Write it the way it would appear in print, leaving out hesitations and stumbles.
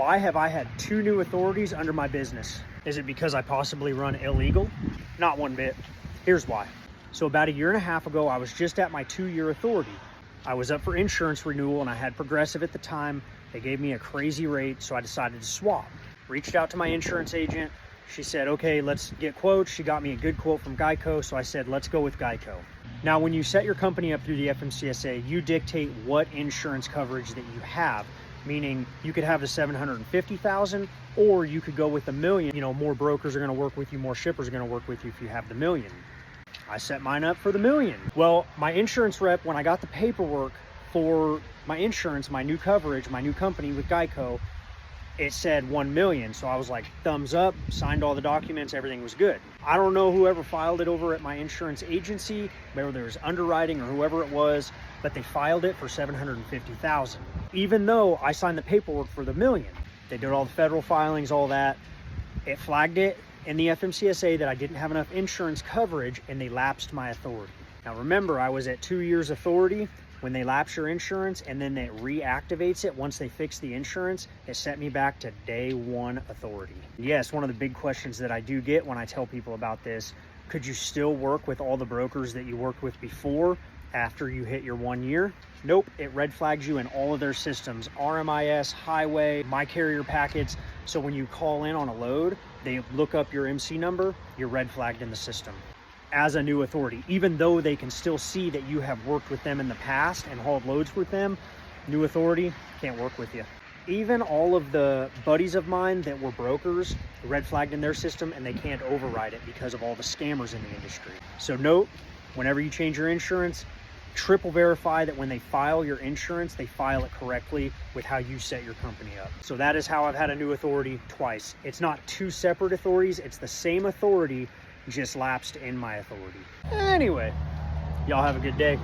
Why have I had 2 new authorities under my business? Is it because I possibly run illegal? Not one bit. Here's why. So about 1.5 years ago, I was just at my 2-year authority. I was up for insurance renewal and I had Progressive at the time. They gave me a crazy rate, so I decided to swap. Reached out to my insurance agent. She said, okay, let's get quotes. She got me a good quote from Geico, so I said, let's go with Geico. Now, when you set your company up through the FMCSA, you dictate what insurance coverage that you have, meaning you could have the $750,000 or you could go with $1 million. You know, more brokers are going to work with you, more shippers are going to work with you if you have the $1 million. I set mine up for the $1 million. Well, my insurance rep, when I got the paperwork for my insurance, my new coverage, my new company with Geico, it said 1 million. So I was like, thumbs up, signed all the documents, everything was good. I don't know whoever filed it over at my insurance agency, whether it was underwriting or whoever it was, but they filed it for 750,000. Even though I signed the paperwork for the $1 million, they did all the federal filings, all that. It flagged it in the FMCSA that I didn't have enough insurance coverage and they lapsed my authority. Now remember, I was at 2 years authority. When they lapse your insurance and then it reactivates it once they fix the insurance, it set me back to day 1 authority. Yes, one of the big questions that I do get when I tell people about this, could you still work with all the brokers that you worked with before after you hit your 1 year? Nope, it red flags you in all of their systems, RMIS, Highway, My Carrier packets. So when you call in on a load, they look up your MC number, you're red flagged in the system as a new authority. Even though they can still see that you have worked with them in the past and hauled loads with them, new authority can't work with you. Even all of the buddies of mine that were brokers, red flagged in their system, and they can't override it because of all the scammers in the industry. So note, whenever you change your insurance, triple verify that when they file your insurance, they file it correctly with how you set your company up. So that is how I've had a new authority twice. It's not 2 separate authorities, it's the same authority, just lapsed in my authority. Anyway, y'all have a good day.